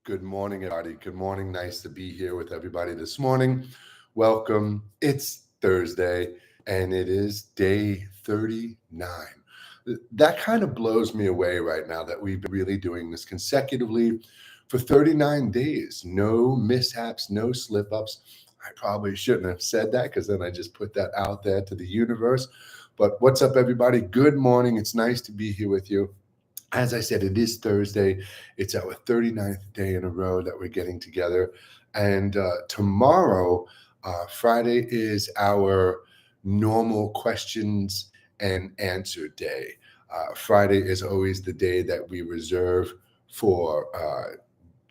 Good morning, everybody. Good morning. Nice to be here with everybody this morning. Welcome. It's Thursday and it is day 39. That kind of blows me away right now that we've been really doing this consecutively for 39 days. No mishaps, no slip ups. I probably shouldn't have said that because then I just put that out there to the universe. But what's up, everybody? Good morning. It's nice to be here with you. As I said, it is Thursday. It's our 39th day in a row that we're getting together. And tomorrow, Friday, is our normal questions and answer day. Friday is always the day that we reserve for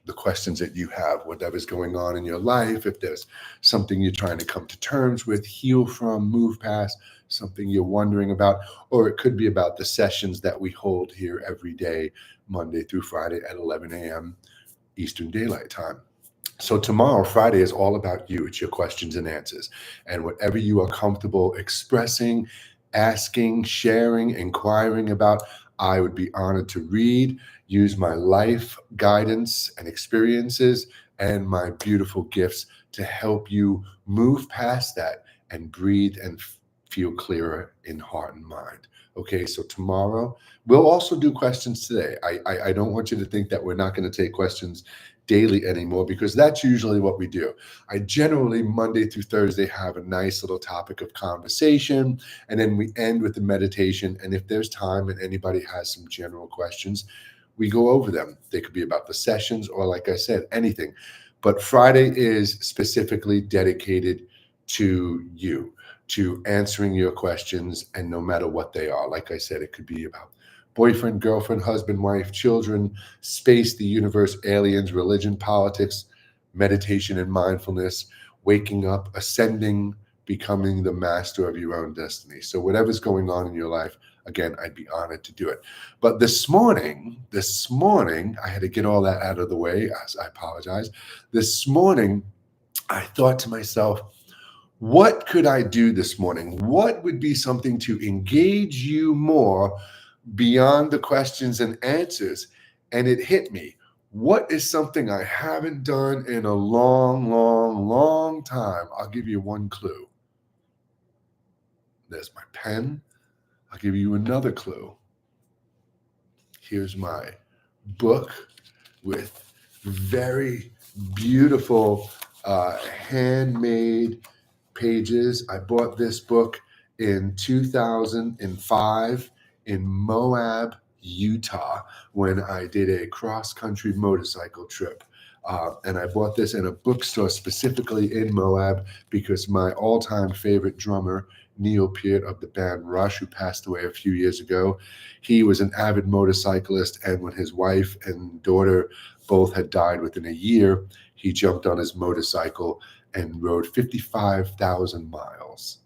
the questions that you have, whatever's going on in your life, if there's something you're trying to come to terms with, heal from, move past, something you're wondering about, or it could be about the sessions that we hold here every day, Monday through Friday at 11 a.m. Eastern Daylight Time. So tomorrow, Friday, is all about you. It's your questions and answers. And whatever you are comfortable expressing, asking, sharing, inquiring about, I would be honored to read, use my life guidance and experiences and my beautiful gifts to help you move past that and breathe and feel clearer in heart and mind. Okay, so tomorrow we'll also do questions today. I don't want you to think that we're not going to take questions daily anymore because that's usually what we do. I generally Monday through Thursday have a nice little topic of conversation and then we end with the meditation, and if there's time and anybody has some general questions, we go over them. They could be about the sessions or, like I said, anything. But Friday is specifically dedicated to you, to answering your questions, and no matter what they are. Like I said, it could be about boyfriend, girlfriend, husband, wife, children, space, the universe, aliens, religion, politics, meditation and mindfulness, waking up, ascending, becoming the master of your own destiny. So whatever's going on in your life, again, I'd be honored to do it. But this morning, I had to get all that out of the way. I apologize. This morning, I thought to myself, what could I do this morning? What would be something to engage you more beyond the questions and answers? And it hit me. What is something I haven't done in a long, long, long time? I'll give you one clue. There's my pen. I'll give you another clue. Here's my book with very beautiful handmade pages. I bought this book in 2005 in Moab, Utah, when I did a cross-country motorcycle trip. And I bought this in a bookstore specifically in Moab because my all-time favorite drummer, Neil Peart of the band Rush, who passed away a few years ago, he was an avid motorcyclist, and when his wife and daughter both had died within a year, he jumped on his motorcycle and rode 55,000 miles.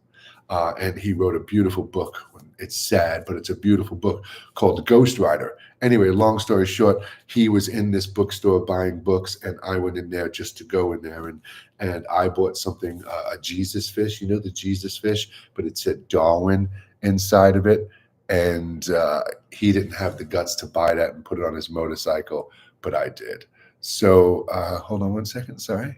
And he wrote a beautiful book. It's sad, but it's a beautiful book called Ghost Rider. Anyway, long story short, he was in this bookstore buying books, and I went in there just to go in there. And I bought something, a Jesus fish, you know, the Jesus fish, but it said Darwin inside of it. And he didn't have the guts to buy that and put it on his motorcycle, but I did. So hold on one second. Sorry.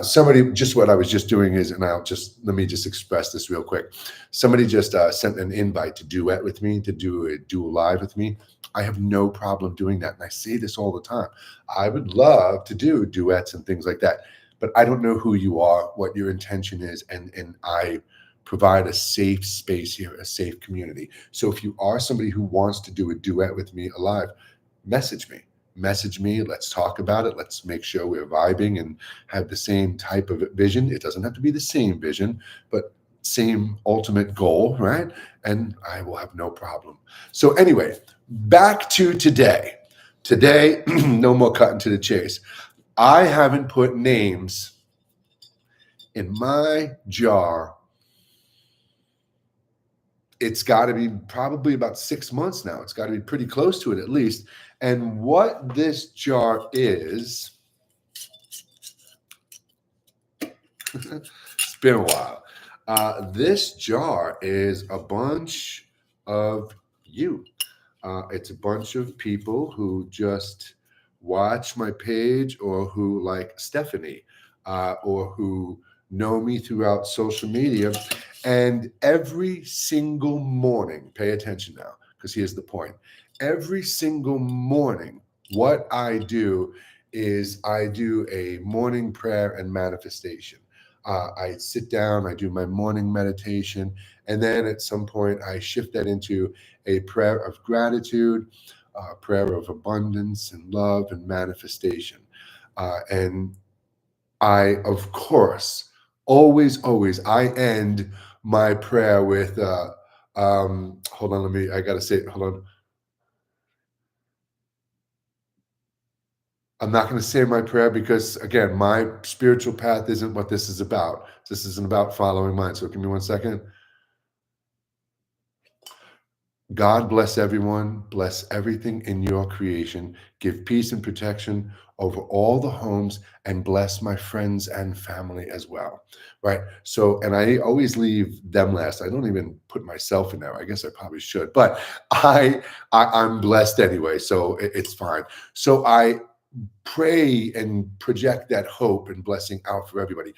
Somebody, just what I was just doing is, and let me just express this real quick. Somebody just sent an invite to duet with me, to do a live with me. I have no problem doing that. And I say this all the time. I would love to do duets and things like that, but I don't know who you are, what your intention is. And I provide a safe space here, a safe community. So if you are somebody who wants to do a duet with me alive, message me. Let's talk about it. Let's make sure we're vibing and have the same type of vision. It doesn't have to be the same vision, but same ultimate goal, right? And I will have no problem. So anyway, back to today. Today, no more cutting to the chase. I haven't put names in my jar. It's got to be probably about 6 months now. It's got to be pretty close to it at least. And what this jar is, it's been a while. This jar is a bunch of you. It's a bunch of people who just watch my page or who like Stephanie or who know me throughout social media. And every single morning, pay attention now, because here's the point. Every single morning, what I do is I do a morning prayer and manifestation. I sit down, I do my morning meditation, and then at some point I shift that into a prayer of gratitude, a prayer of abundance and love and manifestation. And I, of course, always, I end my prayer with, hold on, I got to say, hold on. I'm not going to say my prayer because, again, my spiritual path isn't what this is about. This isn't about following mine. So give me 1 second. God bless everyone, bless everything in your creation, give peace and protection over all the homes, and bless my friends and family as well. Right. So, and I always leave them last. I don't even put myself in there. I guess I probably should, but I'm blessed anyway. So it's fine. So I pray and project that hope and blessing out for everybody.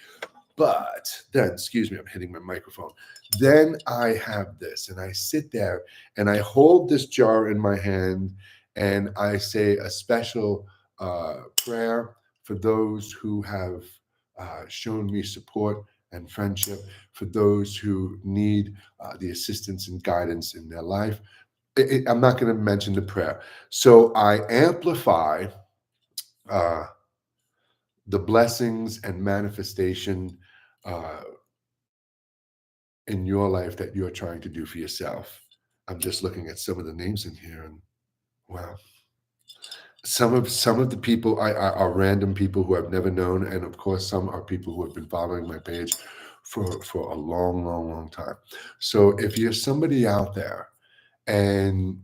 But then, excuse me, I'm hitting my microphone. Then I have this, and I sit there and I hold this jar in my hand and I say a special prayer for those who have shown me support and friendship, for those who need the assistance and guidance in their life. I'm not going to mention the prayer. So I amplify uh, the blessings and manifestation uh, in your life that you're trying to do for yourself. I'm just looking at some of the names in here, and wow, some of the people are random people who I've never known, and of course, some are people who have been following my page for a long time. So if you're somebody out there and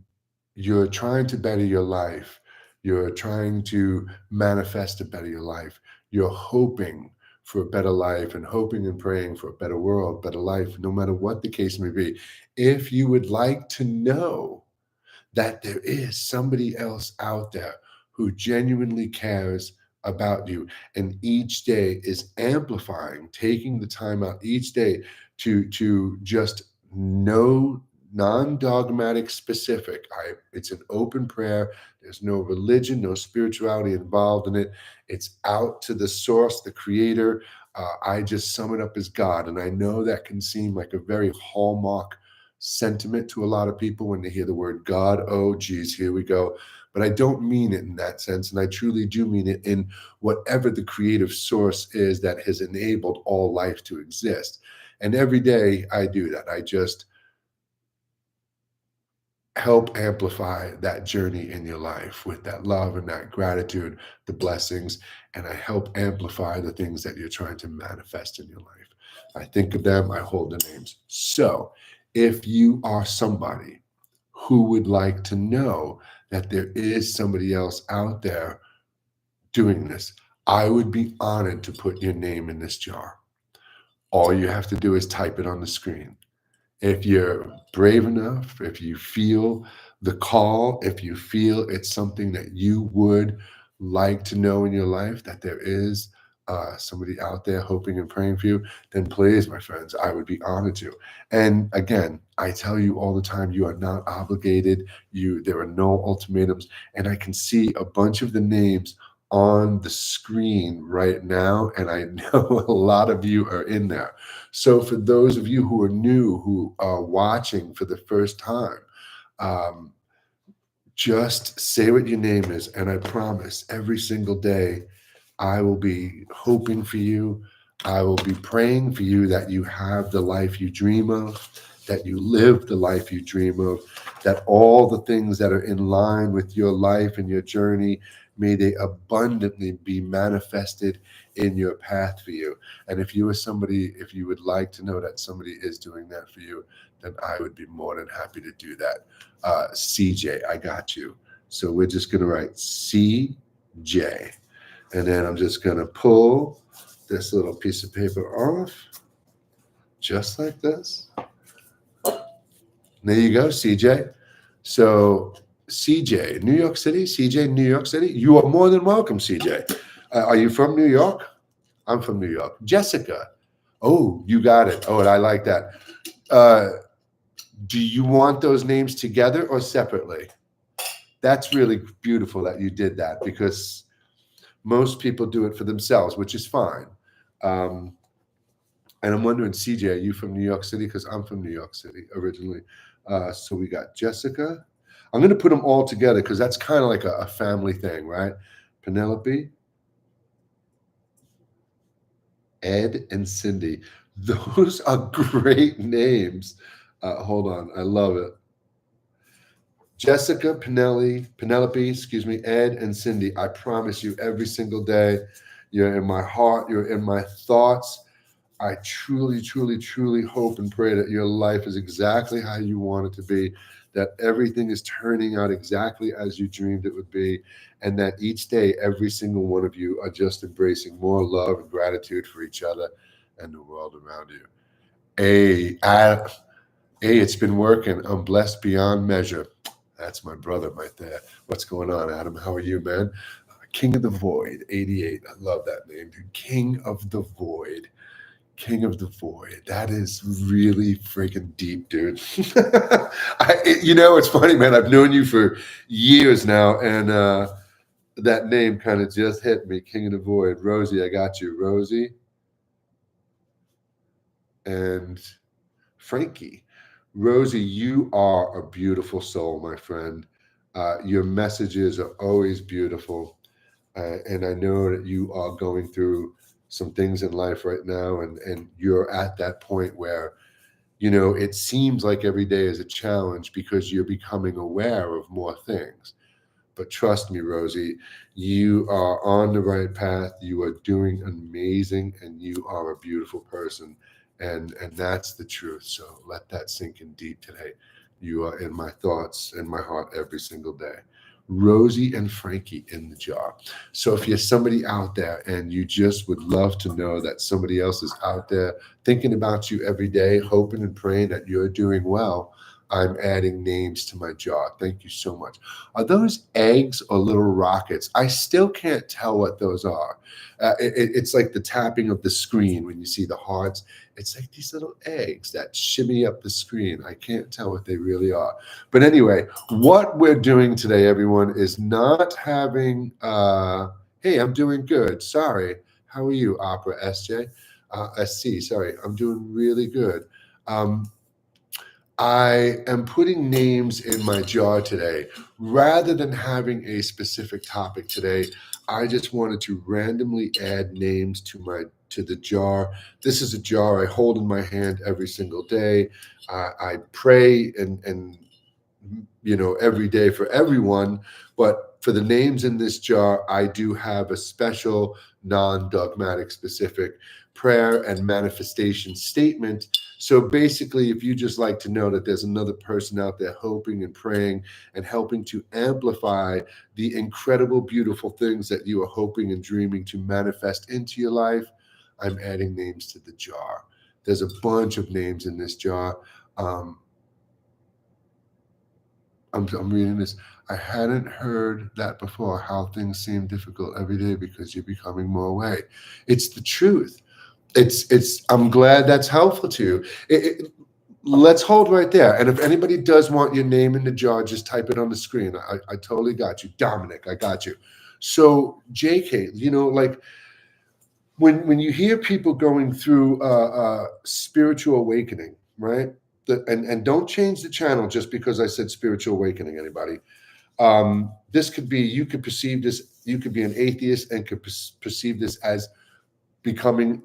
you're trying to better your life, you're trying to manifest a better your life, you're hoping for a better life and hoping and praying for a better world, better life, no matter what the case may be. If you would like to know that there is somebody else out there who genuinely cares about you and each day is amplifying, taking the time out each day to just know, non-dogmatic, specific. It's an open prayer. There's no religion, no spirituality involved in it. It's out to the source, the creator. I just sum it up as God. And I know that can seem like a very hallmark sentiment to a lot of people when they hear the word God. Oh, geez, here we go. But I don't mean it in that sense. And I truly do mean it in whatever the creative source is that has enabled all life to exist. And every day I do that. I just help amplify that journey in your life with that love and that gratitude, the blessings, and I help amplify the things that you're trying to manifest in your life. I think of them, I hold the names. So if you are somebody who would like to know that there is somebody else out there doing this, I would be honored to put your name in this jar. All you have to do is type it on the screen. If you're brave enough, if you feel the call, if you feel it's something that you would like to know in your life, that there is somebody out there hoping and praying for you, then please, my friends, I would be honored to. And again, I tell you all the time, you are not obligated. There are no ultimatums. And I can see a bunch of the names on the screen right now, and I know a lot of you are in there. So for those of you who are new, who are watching for the first time, um, just say what your name is, and I promise every single day I will be hoping for you. I will be praying for you that you have the life you dream of, that you live the life you dream of, that all the things that are in line with your life and your journey, may they abundantly be manifested in your path for you. And if you are somebody, if you would like to know that somebody is doing that for you, then I would be more than happy to do that. CJ, I got you. So we're just going to write CJ. And then I'm just going to pull this little piece of paper off, just like this. There you go, CJ. So CJ, New York City. CJ, New York City. You are more than welcome, CJ. Are you from New York? I'm from New York. Jessica. Oh, you got it. Oh, and I like that. Uh, do you want those names together or separately? That's really beautiful that you did that, because most people do it for themselves, which is fine. Um, and I'm wondering, CJ, are you from New York City? Because I'm from New York City originally. So we got Jessica. I'm going to put them all together because that's kind of like a family thing, right? Penelope, Ed, and Cindy. Those are great names. Hold on. I love it. Jessica, Penelope, excuse me, Ed, and Cindy. I promise you, every single day, you're in my heart, you're in my thoughts. I truly, truly, truly hope and pray that your life is exactly how you want it to be, that everything is turning out exactly as you dreamed it would be, and that each day, every single one of you are just embracing more love and gratitude for each other and the world around you. It's been working. I'm blessed beyond measure. That's my brother right there. What's going on, Adam? How are you, man? King of the Void, 88. I love that name, dude. King of the Void. King of the Void. That is really freaking deep, dude. It's funny, man. I've known you for years now, and that name kind of just hit me. King of the Void. Rosie, I got you. Rosie and Frankie. Rosie, you are a beautiful soul, my friend. Your messages are always beautiful. And I know that you are going through some things in life right now, and you're at that point where, it seems like every day is a challenge because you're becoming aware of more things. But trust me, Rosie, you are on the right path. You are doing amazing, and you are a beautiful person. And that's the truth. So let that sink in deep today. You are in my thoughts and my heart every single day. Rosie and Frankie in the jar. So if you're somebody out there and you just would love to know that somebody else is out there thinking about you every day, hoping and praying that you're doing well, I'm adding names to my jar. Thank you so much. Are those eggs or little rockets? I still can't tell what those are. It's like the tapping of the screen when you see the hearts. It's like these little eggs that shimmy up the screen. I can't tell what they really are. But anyway, what we're doing today, everyone, is not having, hey, I'm doing good. Sorry. How are you, Opera SJ? SC, sorry. I'm doing really good. I am putting names in my jar today. Rather than having a specific topic today, I just wanted to randomly add names to the jar. This is a jar I hold in my hand every single day. I pray and every day for everyone, but for the names in this jar, I do have a special non-dogmatic specific prayer and manifestation statement. So basically, if you just like to know that there's another person out there hoping and praying and helping to amplify the incredible, beautiful things that you are hoping and dreaming to manifest into your life, I'm adding names to the jar. There's a bunch of names in this jar. I'm reading this. I hadn't heard that before, how things seem difficult every day because you're becoming more aware. It's the truth. I'm glad that's helpful to you. Let's hold right there. And if anybody does want your name in the jar, just type it on the screen. I totally got you. Dominic, I got you. So JK, like when you hear people going through spiritual awakening, right? And don't change the channel just because I said spiritual awakening, anybody. This could be, you could perceive this, you could be an atheist and could perceive this as becoming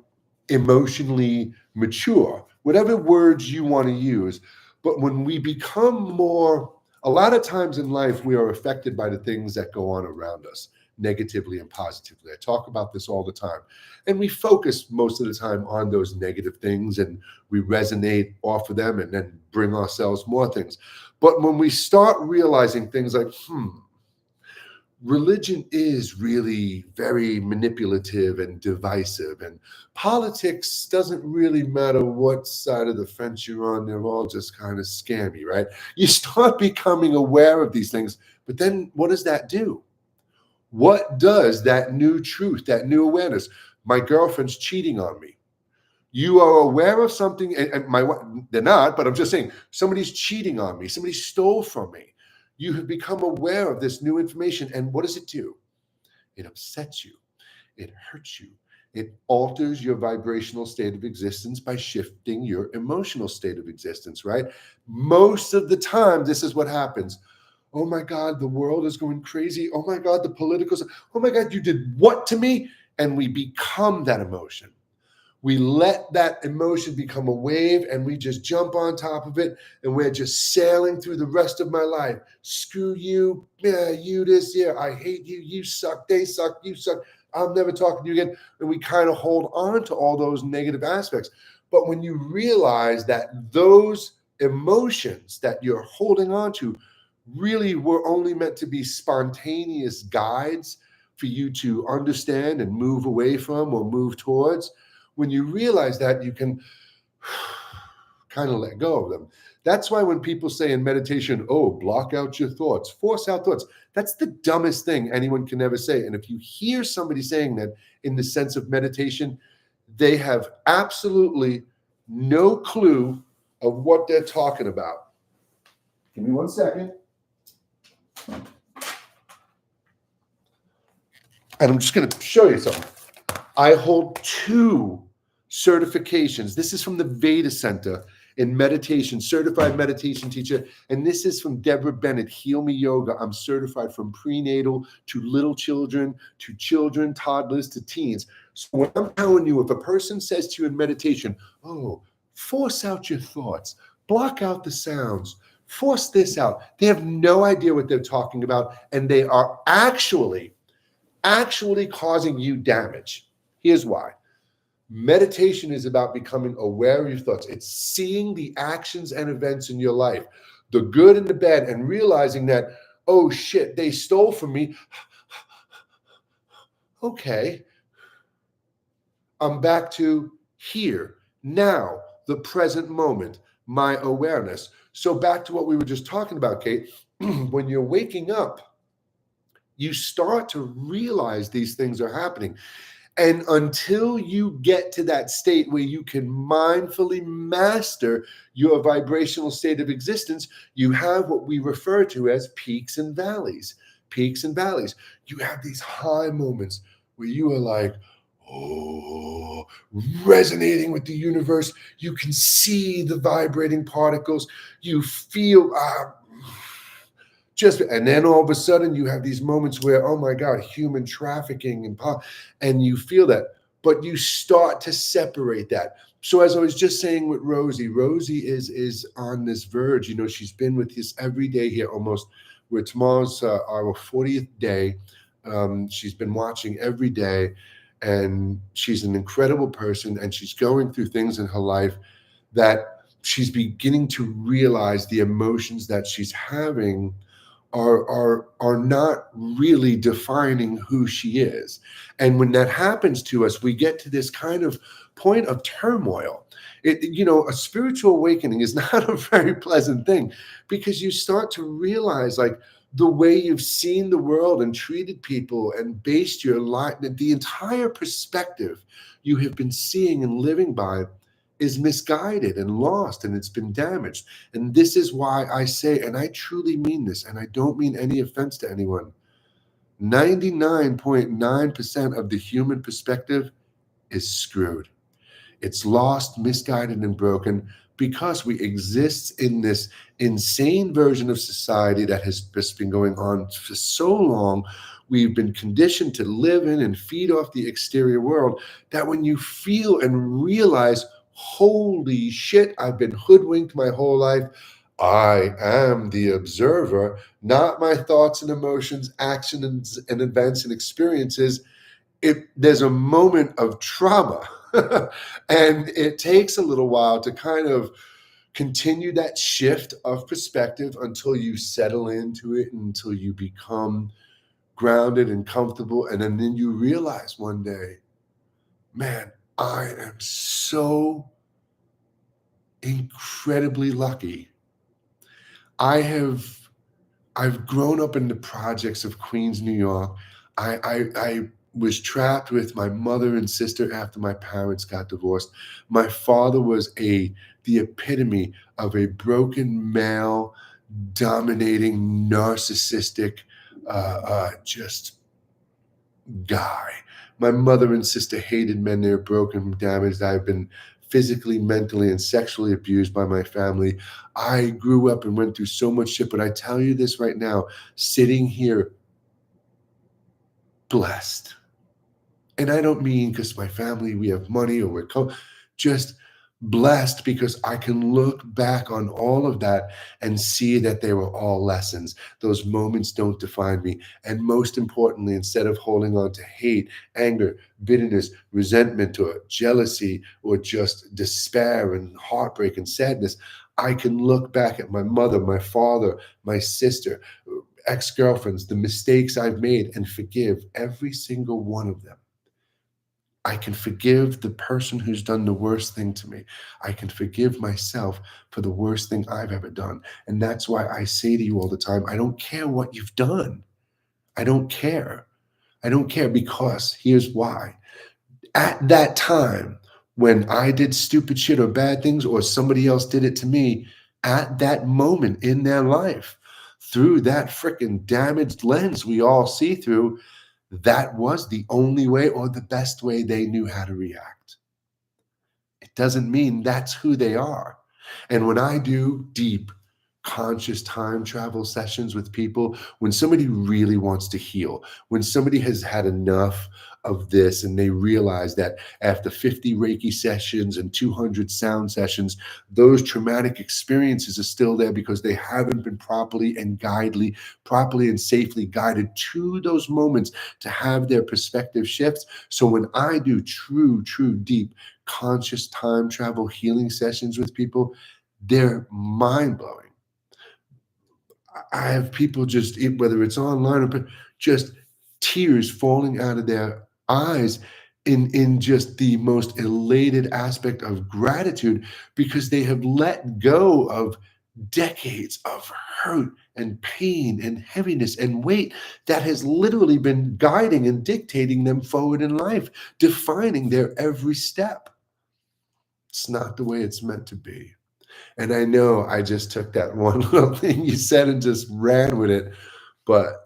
emotionally mature, whatever words you want to use. But when we become more, a lot of times in life, we are affected by the things that go on around us, negatively and positively. I talk about this all the time. And we focus most of the time on those negative things and we resonate off of them and then bring ourselves more things. But when we start realizing things like, religion is really very manipulative and divisive, and politics doesn't really matter what side of the fence you're on, they're all just kind of scammy, right? You start becoming aware of these things, But then what does that do? What does that new truth, that new awareness? My girlfriend's cheating on me. You are aware of something, and they're not, but I'm just saying somebody's cheating on me. Somebody stole from me. You have become aware of this new information. And what does it do? It upsets you. It hurts you. It alters your vibrational state of existence by shifting your emotional state of existence, right? Most of the time, this is what happens. Oh my God, the world is going crazy. Oh my God, the politicals. Oh my God, you did what to me? And we become that emotion. We let that emotion become a wave and we just jump on top of it and we're just sailing through the rest of my life. Screw you. Yeah, you this. Yeah, I hate you. You suck. They suck. You suck. I'm never talking to you again. And we kind of hold on to all those negative aspects. But when you realize that those emotions that you're holding on to really were only meant to be spontaneous guides for you to understand and move away from or move towards, when you realize that, you can kind of let go of them. That's why when people say in meditation, oh, block out your thoughts, force out thoughts, that's the dumbest thing anyone can ever say. And if you hear somebody saying that in the sense of meditation, they have absolutely no clue of what they're talking about. Give me 1 second. And I'm just going to show you something. I hold 2 certifications. This is from the Veda Center in meditation, certified meditation teacher. And this is from Deborah Bennett, Heal Me Yoga. I'm certified from prenatal to little children, to children, toddlers, to teens. So when I'm telling you, if a person says to you in meditation, oh, force out your thoughts, block out the sounds, force this out, they have no idea what they're talking about. And they are actually causing you damage. Here's why. Meditation is about becoming aware of your thoughts. It's seeing the actions and events in your life, the good and the bad, and realizing that, oh shit, they stole from me. Okay. I'm back to here, now, the present moment, my awareness. So back to what we were just talking about, Kate, when you're waking up, you start to realize these things are happening. And until you get to that state where you can mindfully master your vibrational state of existence, you have what we refer to as peaks and valleys. Peaks and valleys. You have these high moments where you are like, oh, resonating with the universe. You can see the vibrating particles. You feel and then all of a sudden you have these moments where, oh my God, human trafficking and you feel that, but you start to separate that. So as I was just saying with Rosie is on this verge. You know, she's been with us every day here almost. Where tomorrow's our 40th day. She's been watching every day, and she's an incredible person, and she's going through things in her life that she's beginning to realize the emotions that she's having are not really defining who she is. And when that happens to us, we get to this kind of point of turmoil. A spiritual awakening is not a very pleasant thing, because you start to realize, like, the way you've seen the world and treated people and based your life, the entire perspective you have been seeing and living by is misguided and lost, and it's been damaged. And this is why I say, and I truly mean this, and I don't mean any offense to anyone, 99.9% of the human perspective is screwed. It's lost, misguided, and broken because we exist in this insane version of society that has just been going on for so long. We've been conditioned to live in and feed off the exterior world, that when you feel and realize, holy shit, I've been hoodwinked my whole life. I am the observer, not my thoughts and emotions, actions and events and experiences. There's a moment of trauma and it takes a little while to kind of continue that shift of perspective until you settle into it, until you become grounded and comfortable. And then you realize one day, man, I am so incredibly lucky. I have I've grown up in the projects of Queens, New York. I was trapped with my mother and sister after my parents got divorced. My father was the epitome of a broken male, dominating, narcissistic, just guy. My mother and sister hated men. They were broken, damaged. I've been physically, mentally, and sexually abused by my family. I grew up and went through so much shit. But I tell you this right now, sitting here, blessed. And I don't mean because my family, we have money or just blessed because I can look back on all of that and see that they were all lessons. Those moments don't define me. And most importantly, instead of holding on to hate, anger, bitterness, resentment, or jealousy, or just despair and heartbreak and sadness, I can look back at my mother, my father, my sister, ex-girlfriends, the mistakes I've made, and forgive every single one of them. I can forgive the person who's done the worst thing to me. I can forgive myself for the worst thing I've ever done. And that's why I say to you all the time, I don't care what you've done. I don't care. I don't care, because here's why. At that time, when I did stupid shit or bad things, or somebody else did it to me, at that moment in their life, through that freaking damaged lens we all see through, that was the only way or the best way they knew how to react. It doesn't mean that's who they are. And when I do deep, conscious time travel sessions with people, when somebody really wants to heal, when somebody has had enough of this and they realize that after 50 Reiki sessions and 200 sound sessions, those traumatic experiences are still there because they haven't been properly and safely guided to those moments to have their perspective shifts. So when I do true, deep, conscious time travel healing sessions with people, they're mind blowing. I have people just, whether it's online or just tears falling out of their eyes in just the most elated aspect of gratitude, because they have let go of decades of hurt and pain and heaviness and weight that has literally been guiding and dictating them forward in life, defining their every step. It's not the way it's meant to be. And I know I just took that one little thing you said and just ran with it, but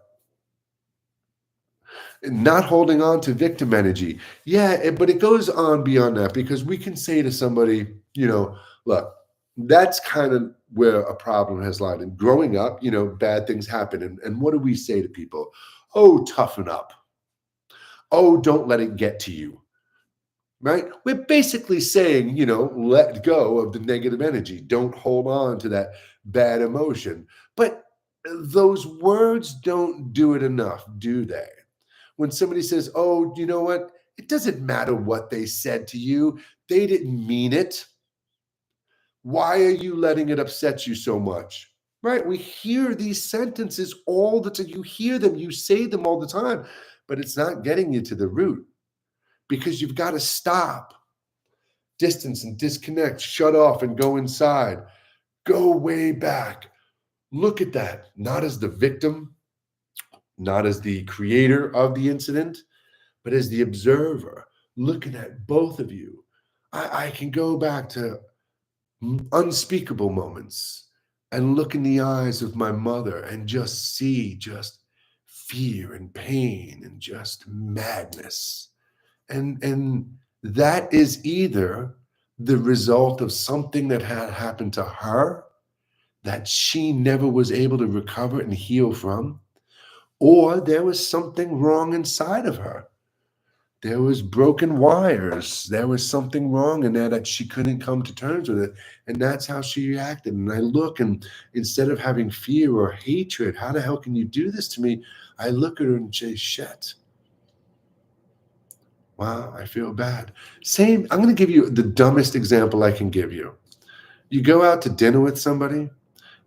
not holding on to victim energy. Yeah, but it goes on beyond that, because we can say to somebody, look, that's kind of where a problem has lied. And growing up, bad things happen. And what do we say to people? Oh, toughen up. Oh, don't let it get to you. Right? We're basically saying, let go of the negative energy. Don't hold on to that bad emotion. But those words don't do it enough, do they? When somebody says, oh, you know what? It doesn't matter what they said to you. They didn't mean it. Why are you letting it upset you so much? Right? We hear these sentences all the time. You hear them, you say them all the time, but it's not getting you to the root, because you've got to stop, distance and disconnect, shut off and go inside, go way back. Look at that, not as the victim, not as the creator of the incident, but as the observer, looking at both of you. I can go back to unspeakable moments and look in the eyes of my mother and just see just fear and pain and just madness. And that is either the result of something that had happened to her that she never was able to recover and heal from, or there was something wrong inside of her. There was broken wires. There was something wrong in there that she couldn't come to terms with it. And that's how she reacted. And I look, and instead of having fear or hatred, how the hell can you do this to me? I look at her and say, shit. Wow, I feel bad. Same, I'm going to give you the dumbest example I can give you. You go out to dinner with somebody,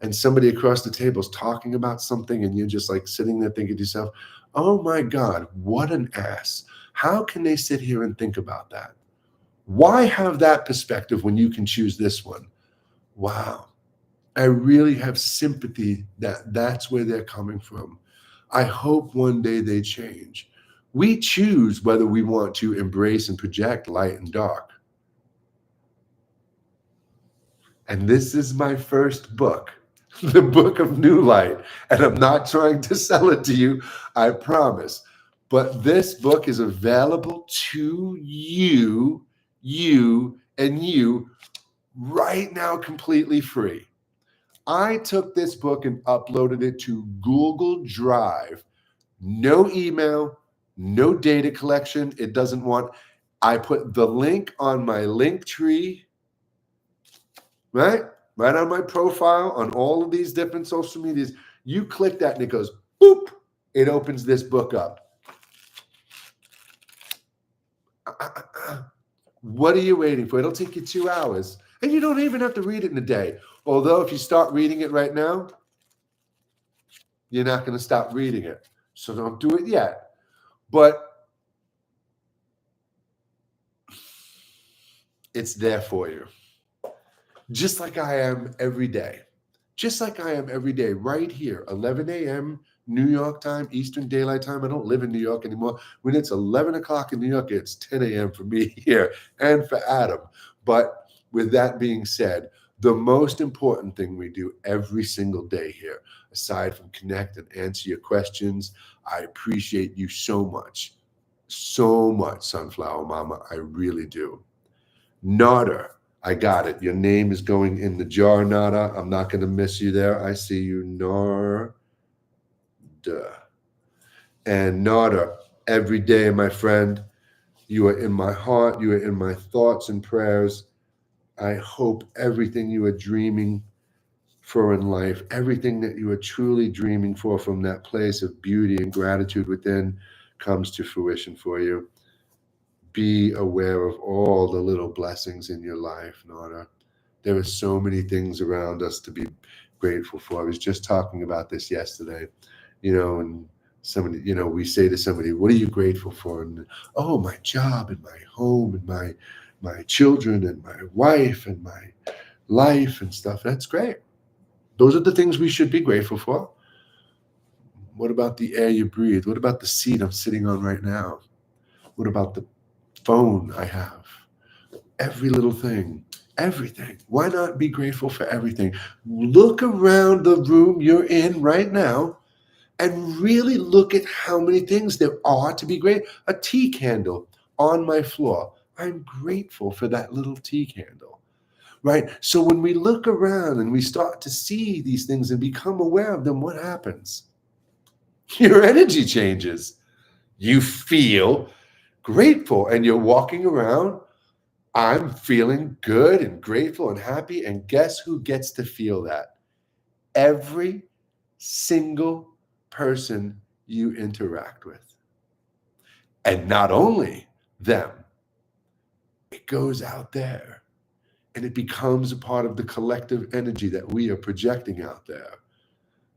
and somebody across the table is talking about something, and you're just like sitting there thinking to yourself, oh my God, what an ass. How can they sit here and think about that? Why have that perspective when you can choose this one? Wow. I really have sympathy that that's where they're coming from. I hope one day they change. We choose whether we want to embrace and project light and dark. And this is my first book, the Book of New Light. And I'm not trying to sell it to you, I promise. But this book is available to you, and you right now, completely free. I took this book and uploaded it to Google Drive. No email, no data collection. It doesn't want, I put the link on my link tree, right? Right on my profile on all of these different social medias. You click that and it goes, boop, it opens this book up. What are you waiting for? It'll take you 2 hours. And you don't even have to read it in a day. Although if you start reading it right now, you're not going to stop reading it. So don't do it yet. But it's there for you. Just like I am every day. Just like I am every day, right here, 11 a.m. New York time, Eastern Daylight Time. I don't live in New York anymore. When it's 11 o'clock in New York, it's 10 a.m. for me here and for Adam. But with that being said, the most important thing we do every single day here, aside from connect and answer your questions, I appreciate you so much, Sunflower Mama. I really do. Nada, I got it. Your name is going in the jar, Nada. I'm not going to miss you there. I see you, Narda. And Nada, every day, my friend, you are in my heart. You are in my thoughts and prayers. I hope everything you are dreaming for in life, everything that you are truly dreaming for from that place of beauty and gratitude within comes to fruition for you. Be aware of all the little blessings in your life, Nora. There are so many things around us to be grateful for. I was just talking about this yesterday, and somebody, we say to somebody, what are you grateful for? And, oh, my job and my home and my children and my wife and my life and stuff. That's great. Those are the things we should be grateful for. What about the air you breathe? What about the seat I'm sitting on right now? What about the phone I have? Every little thing, everything. Why not be grateful for everything? Look around the room you're in right now and really look at how many things there are to be grateful. A tea candle on my floor. I'm grateful for that little tea candle, right? So when we look around and we start to see these things and become aware of them, what happens? Your energy changes. You feel grateful and you're walking around. I'm feeling good and grateful and happy. And guess who gets to feel that? Every single person you interact with. And not only them, it goes out there and it becomes a part of the collective energy that we are projecting out there.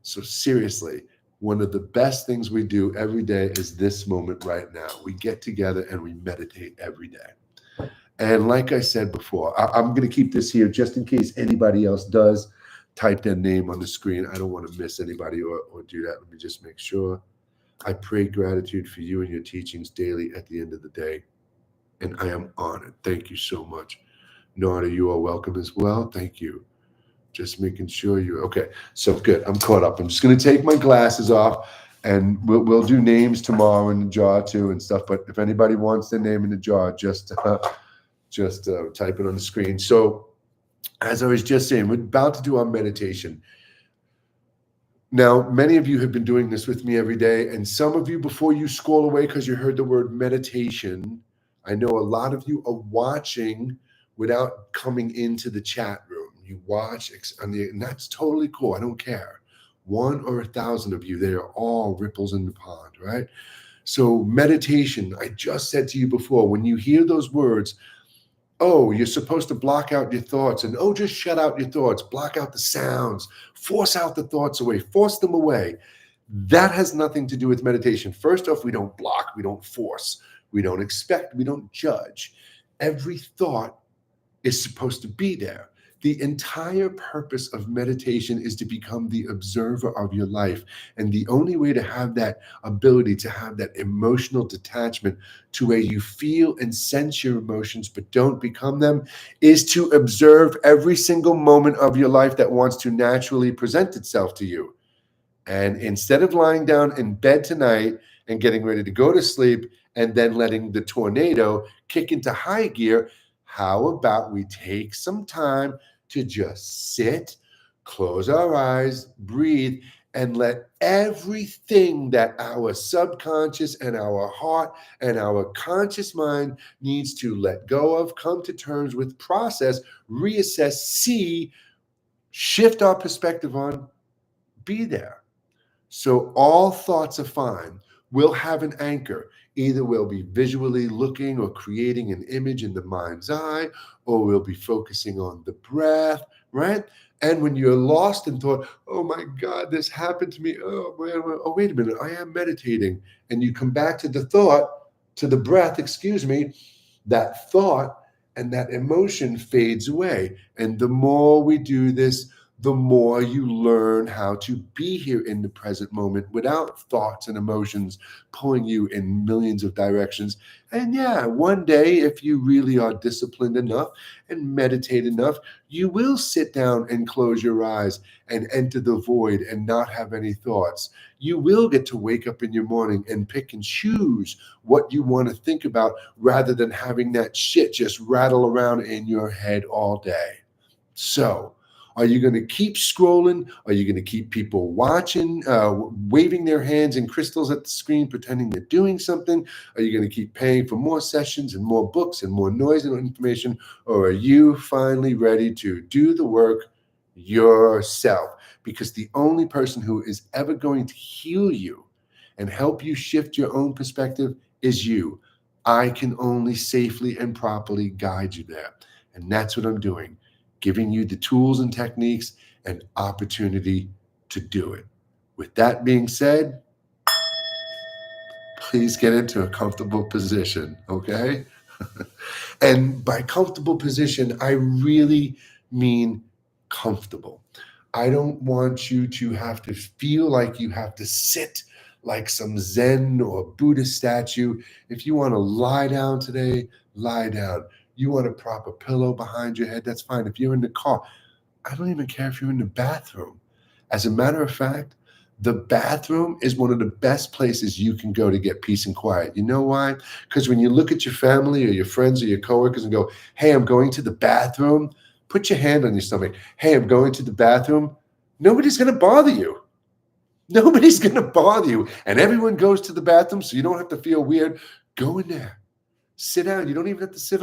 So seriously, one of the best things we do every day is this moment right now. We get together and we meditate every day. And like I said before, I'm going to keep this here just in case anybody else does type their name on the screen. I don't want to miss anybody or do that. Let me just make sure. I pray gratitude for you and your teachings daily at the end of the day. And I am honored. Thank you so much. Nora, you are welcome as well. Thank you. Just making sure you're okay. So good. I'm caught up. I'm just going to take my glasses off and we'll do names tomorrow in the jar too and stuff. But if anybody wants their name in the jar, just type it on the screen. So as I was just saying, we're about to do our meditation. Now, many of you have been doing this with me every day, and some of you, before you scroll away because you heard the word meditation, I know a lot of you are watching without coming into the chat room. You watch, and that's totally cool. I don't care. 1 or 1,000 of you, they are all ripples in the pond, right? So meditation, I just said to you before, when you hear those words, oh, you're supposed to block out your thoughts and, oh, just shut out your thoughts, block out the sounds, force out the thoughts away, force them away. That has nothing to do with meditation. First off, we don't block, we don't force, we don't expect, we don't judge. Every thought is supposed to be there. The entire purpose of meditation is to become the observer of your life. And the only way to have that ability to have that emotional detachment to where you feel and sense your emotions but don't become them is to observe every single moment of your life that wants to naturally present itself to you. And instead of lying down in bed tonight and getting ready to go to sleep and then letting the tornado kick into high gear, how about we take some time to just sit, close our eyes, breathe, and let everything that our subconscious and our heart and our conscious mind needs to let go of, come to terms with, process, reassess, see, shift our perspective on, be there. So all thoughts are fine. We'll have an anchor. Either we'll be visually looking or creating an image in the mind's eye, or we'll be focusing on the breath, right? And when you're lost in thought, oh my God, this happened to me. Oh, wait a minute, I am meditating. And you come back to the thought, to the breath, excuse me, that thought and that emotion fades away. And the more we do this, the more you learn how to be here in the present moment without thoughts and emotions pulling you in millions of directions. And yeah, one day, if you really are disciplined enough and meditate enough, you will sit down and close your eyes and enter the void and not have any thoughts. You will get to wake up in your morning and pick and choose what you want to think about rather than having that shit just rattle around in your head all day. So, are you going to keep scrolling? Are you going to keep people watching, waving their hands and crystals at the screen, pretending they're doing something? Are you going to keep paying for more sessions and more books and more noise and information? Or are you finally ready to do the work yourself? Because the only person who is ever going to heal you and help you shift your own perspective is you. I can only safely and properly guide you there. And that's what I'm doing, giving you the tools and techniques and opportunity to do it. With that being said, please get into a comfortable position, okay? And by comfortable position, I really mean comfortable. I don't want you to have to feel like you have to sit like some Zen or Buddhist statue. If you want to lie down today, lie down. You want to prop a pillow behind your head, that's fine. If you're in the car, I don't even care if you're in the bathroom. As a matter of fact, the bathroom is one of the best places you can go to get peace and quiet. You know why? Because when you look at your family or your friends or your coworkers and go, hey, I'm going to the bathroom, put your hand on your stomach. Hey, I'm going to the bathroom. Nobody's going to bother you. Nobody's going to bother you. And everyone goes to the bathroom, so you don't have to feel weird. Go in there. Sit down. You don't even have to sit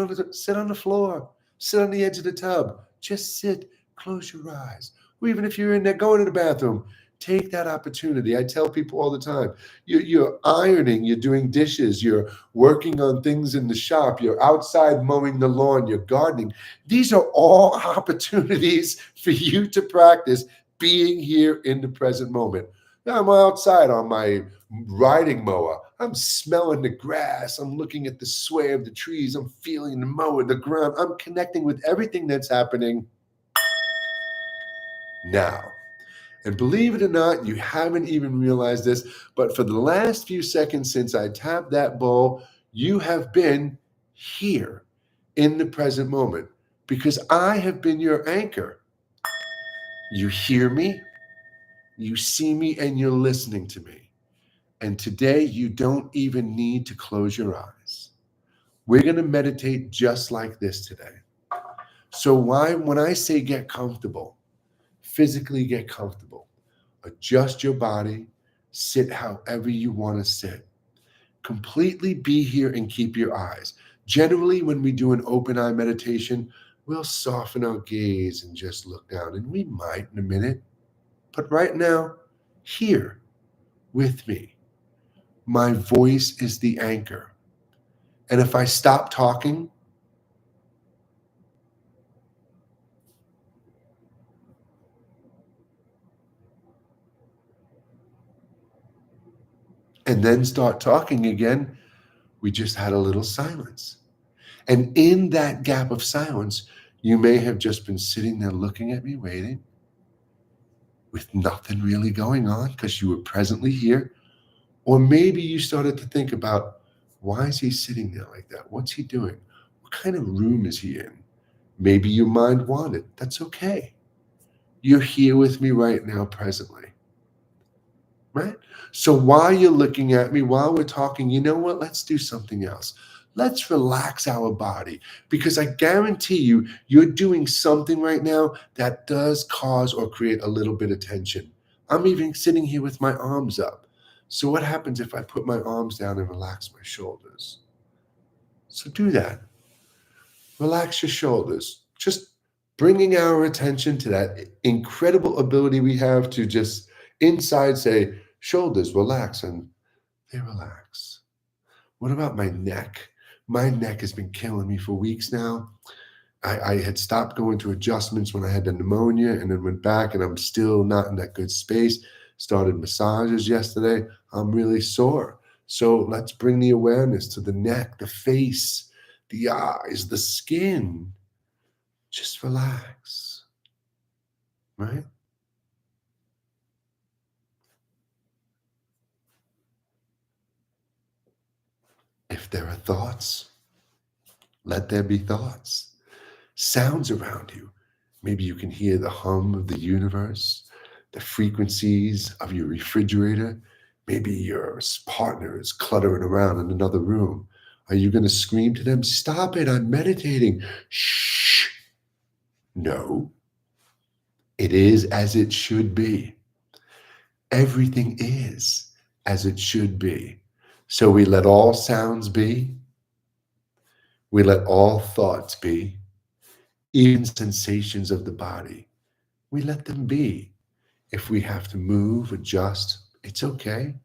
on the floor. Sit on the edge of the tub. Just sit. Close your eyes. Or even if you're in there going to the bathroom, take that opportunity. I tell people all the time, you're ironing, you're doing dishes, you're working on things in the shop, you're outside mowing the lawn, you're gardening. These are all opportunities for you to practice being here in the present moment. Now I'm outside on my riding mower. I'm smelling the grass. I'm looking at the sway of the trees. I'm feeling the mower, the ground. I'm connecting with everything that's happening now. And believe it or not, you haven't even realized this, but for the last few seconds since I tapped that bowl, you have been here in the present moment because I have been your anchor. You hear me, you see me, and you're listening to me. And today, you don't even need to close your eyes. We're going to meditate just like this today. So when I say get comfortable, physically get comfortable. Adjust your body, sit however you want to sit. Completely be here and keep your eyes. Generally, when we do an open eye meditation, we'll soften our gaze and just look down, and we might in a minute. But right now, here with me, my voice is the anchor. And if I stop talking, and then start talking again, we just had a little silence. And in that gap of silence, You may have just been sitting there looking at me, waiting, with nothing really going on because you were presently here. Or maybe you started to think about, why is he sitting there like that? What's he doing? What kind of room is he in? Maybe your mind wandered. That's okay. You're here with me right now, presently. Right? So while you're looking at me, while we're talking, you know what? Let's do something else. Let's relax our body, because I guarantee you, you're doing something right now that does cause or create a little bit of tension. I'm even sitting here with my arms up. So what happens if I put my arms down and relax my shoulders? So do that. Relax your shoulders. Just bringing our attention to that incredible ability we have to just inside say, shoulders relax, and they relax. What about my neck? My neck has been killing me for weeks now. I had stopped going to adjustments when I had the pneumonia and then went back, and I'm still not in that good space. Started massages yesterday. I'm really sore. So let's bring the awareness to the neck, the face, the eyes, the skin. Just relax, right? If there are thoughts, let there be thoughts. Sounds around you. Maybe you can hear the hum of the universe, the frequencies of your refrigerator. Maybe your partner is cluttering around in another room. Are you going to scream to them, stop it, I'm meditating? Shh. No, it is as it should be. Everything is as it should be. So we let all sounds be. We let all thoughts be, even sensations of the body. We let them be. If we have to move, adjust, it's okay.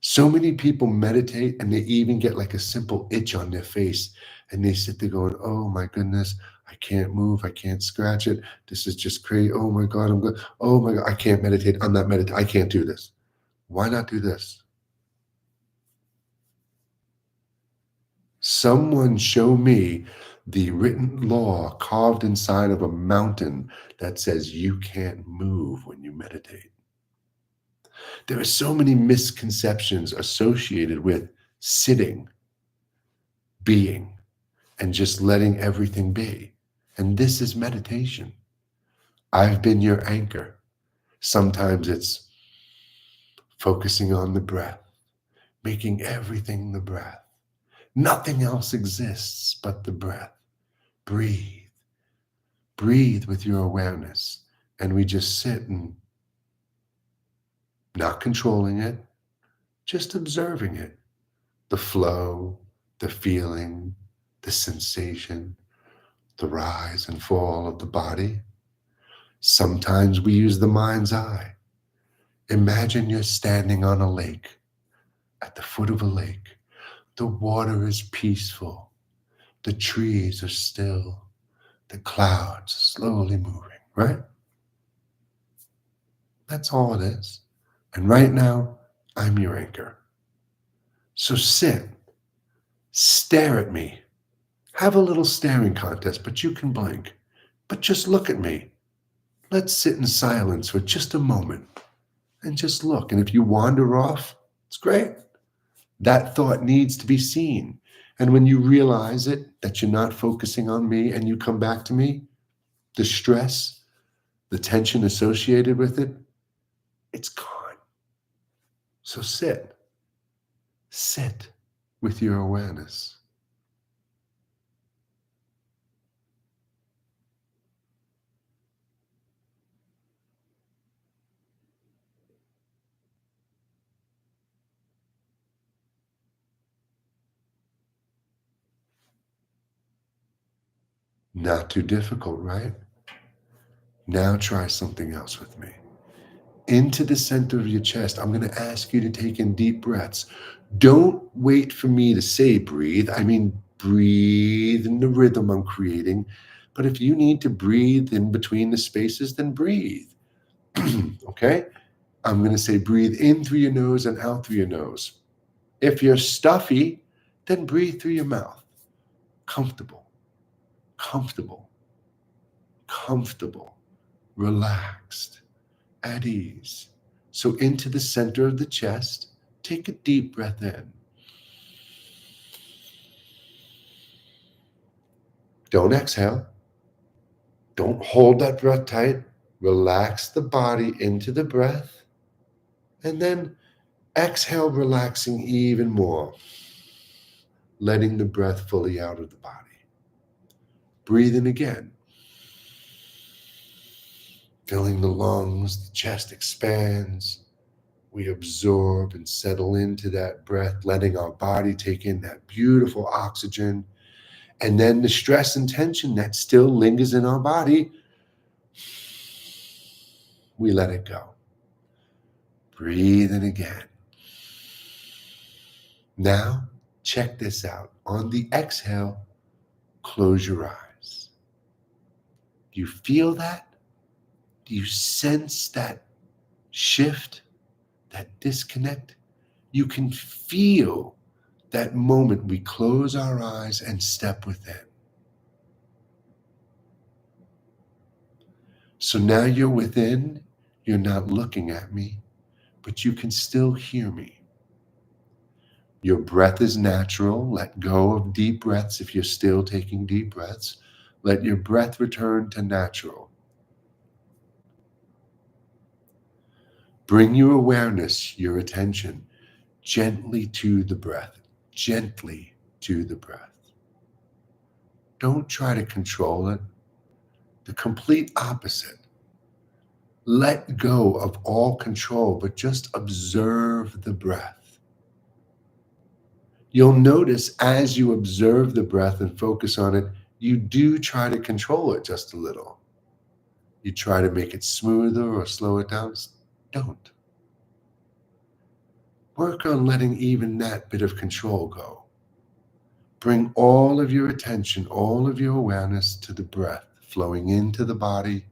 So many people meditate and they even get like a simple itch on their face, and they sit there going, oh my goodness, I can't move, I can't scratch it. This is just crazy. Oh my God, I'm good. Oh my God, I can't meditate. I'm not meditating. I can't do this. Why not do this? Someone show me the written law carved inside of a mountain that says you can't move when you meditate. There are so many misconceptions associated with sitting, being, and just letting everything be. And this is meditation. I've been your anchor. Sometimes it's focusing on the breath, making everything the breath. Nothing else exists but the breath. Breathe. Breathe with your awareness. And we just sit and not controlling it, just observing it. The flow, the feeling, the sensation, the rise and fall of the body. Sometimes we use the mind's eye. Imagine you're standing on a lake, at the foot of a lake. The water is peaceful. The trees are still. The clouds slowly moving, right? That's all it is. And right now, I'm your anchor. So sit, stare at me. Have a little staring contest, but you can blink. But just look at me. Let's sit in silence for just a moment and just look. And if you wander off, it's great. That thought needs to be seen. And when you realize it, that you're not focusing on me and you come back to me, the stress, the tension associated with it, it's gone. So sit with your awareness. Not too difficult, right? Now try something else with me. Into the center of your chest, I'm going to ask you to take in deep breaths. Don't wait for me to say breathe. I mean, breathe in the rhythm I'm creating. But if you need to breathe in between the spaces, then breathe. Okay? I'm going to say breathe in through your nose and out through your nose. If you're stuffy, then breathe through your mouth. Comfortable, comfortable. comfortable, relaxed, at ease. So into the center of the chest, take a deep breath in. Don't exhale. Don't hold that breath tight. Relax the body into the breath. And then exhale, relaxing even more, letting the breath fully out of the body. Breathe in again. Filling the lungs, the chest expands. We absorb and settle into that breath, letting our body take in that beautiful oxygen. And then the stress and tension that still lingers in our body, we let it go. Breathe in again. Now, check this out. On the exhale, close your eyes. Do you feel that? Do you sense that shift, that disconnect? You can feel that moment we close our eyes and step within. So now you're within, you're not looking at me, but you can still hear me. Your breath is natural. Let go of deep breaths if you're still taking deep breaths. Let your breath return to natural. Bring your awareness, your attention, gently to the breath, gently to the breath. Don't try to control it. The complete opposite. Let go of all control, but just observe the breath. You'll notice as you observe the breath and focus on it, you do try to control it just a little. You try to make it smoother or slow it down. Don't. Work on letting even that bit of control go. Bring all of your attention, all of your awareness to the breath flowing into the body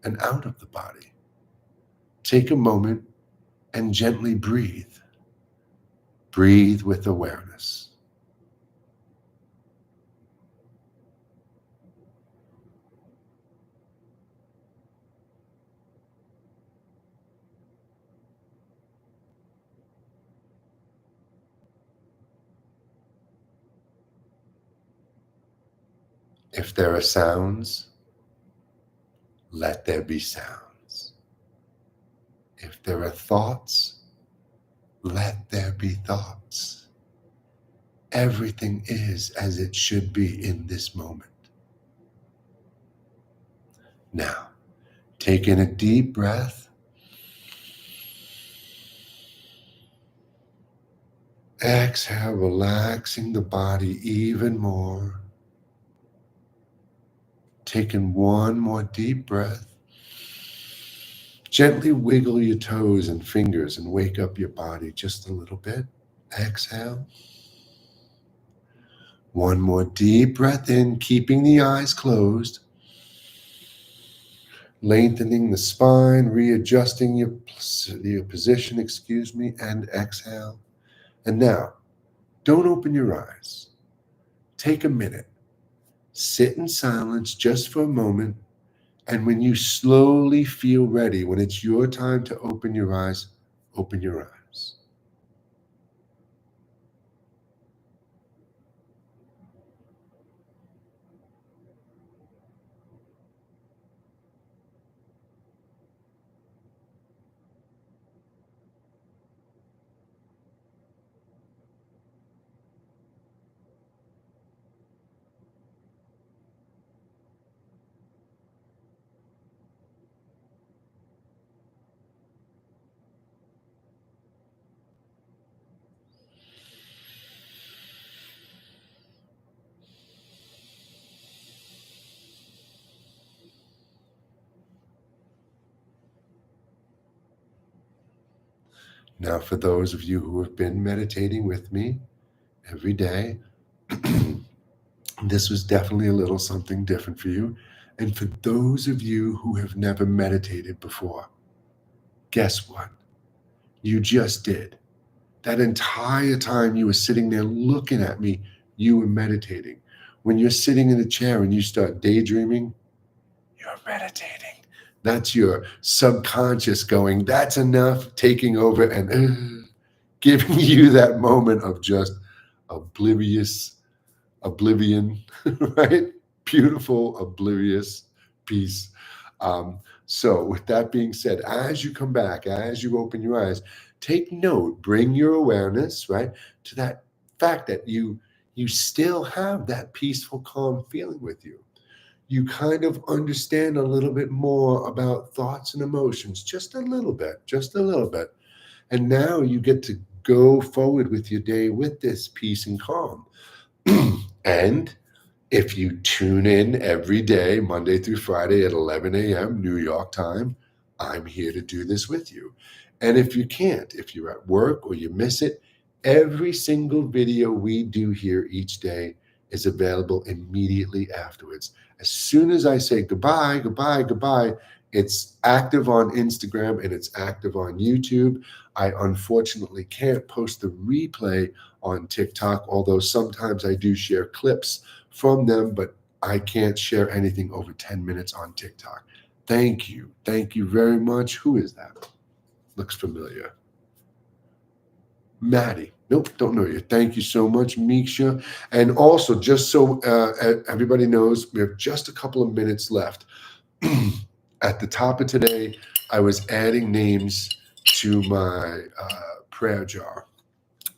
and out of the body. Take a moment and gently breathe. Breathe with awareness. If there are sounds, let there be sounds. If there are thoughts, let there be thoughts. Everything is as it should be in this moment. Now, take in a deep breath. Exhale, relaxing the body even more. Taking one more deep breath. Gently wiggle your toes and fingers and wake up your body just a little bit. Exhale. One more deep breath in, keeping the eyes closed. Lengthening the spine, readjusting your position, and exhale. And now, don't open your eyes. Take a minute. Sit in silence just for a moment. And when you slowly feel ready, when it's your time to open your eyes, open your eyes. Now, for those of you who have been meditating with me every day, this was definitely a little something different for you. And for those of you who have never meditated before, guess what? You just did. That entire time you were sitting there looking at me, you were meditating. When you're sitting in a chair and you start daydreaming, meditating. That's your subconscious going, that's enough, taking over and giving you that moment of just oblivion, right? Beautiful, oblivious peace. So, with that being said, as you come back, as you open your eyes, take note, bring your awareness, right, to that fact that you still have that peaceful, calm feeling with you. You kind of understand a little bit more about thoughts and emotions, just a little bit, just a little bit. And now you get to go forward with your day with this peace and calm. And if you tune in every day, Monday through Friday at 11 a.m. New York time, I'm here to do this with you. And if you can't, if you're at work or you miss it, every single video we do here each day is available immediately afterwards. As soon as I say goodbye, goodbye, goodbye, it's active on Instagram and it's active on YouTube. I unfortunately can't post the replay on TikTok, although sometimes I do share clips from them, but I can't share anything over 10 minutes on TikTok. Thank you. Thank you very much. Who is that? Looks familiar. Maddie. Nope, don't know you. Thank you so much, Meeksha. And also, just so everybody knows, we have just a couple of minutes left. At the top of today, I was adding names to my prayer jar.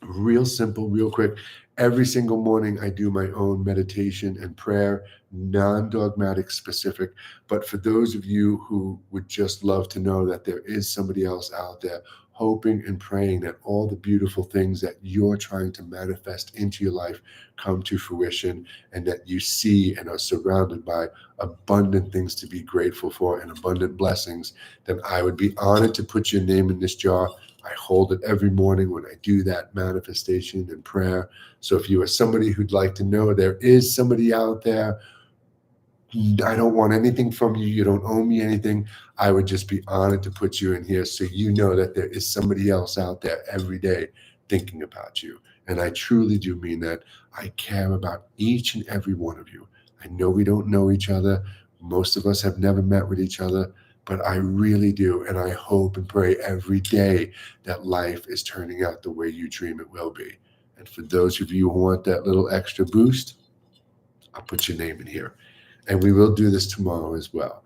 Real simple, real quick. Every single morning, I do my own meditation and prayer, non-dogmatic specific. But for those of you who would just love to know that there is somebody else out there hoping and praying that all the beautiful things that you're trying to manifest into your life come to fruition, and that you see and are surrounded by abundant things to be grateful for and abundant blessings, then I would be honored to put your name in this jar. I hold it every morning when I do that manifestation and prayer. So if you are somebody who'd like to know there is somebody out there, I don't want anything from you. You don't owe me anything. I would just be honored to put you in here so you know that there is somebody else out there every day thinking about you. And I truly do mean that. I care about each and every one of you. I know we don't know each other. Most of us have never met with each other, but I really do. And I hope and pray every day that life is turning out the way you dream it will be. And for those of you who want that little extra boost, I'll put your name in here. And we will do this tomorrow as well.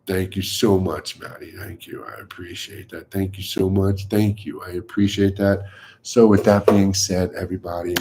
Thank you so much, Maddie. Thank you. I appreciate that. Thank you so much. Thank you. I appreciate that. So with that being said, everybody,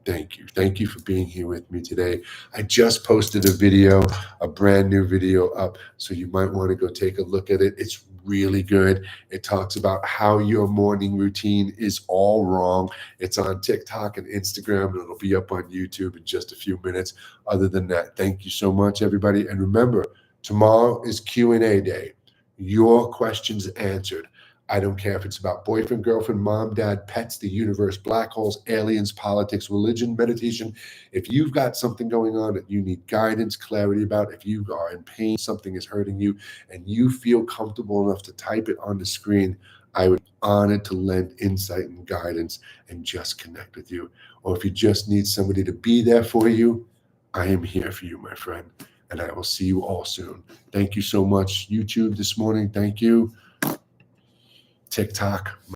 thank you. Thank you for being here with me today. I just posted a video, a brand new video up, so you might want to go take a look at it. It's really good. It talks about how your morning routine is all wrong. It's on TikTok and Instagram, and it'll be up on YouTube in just a few minutes. Other than that, thank you so much, everybody. And remember, tomorrow is Q&A day. Your questions answered. I don't care if it's about boyfriend, girlfriend, mom, dad, pets, the universe, black holes, aliens, politics, religion, meditation. If you've got something going on that you need guidance, clarity about, if you are in pain, something is hurting you, and you feel comfortable enough to type it on the screen, I would be honored to lend insight and guidance and just connect with you. Or if you just need somebody to be there for you, I am here for you, my friend. And I will see you all soon. Thank you so much, YouTube, this morning. Thank you. TikTok.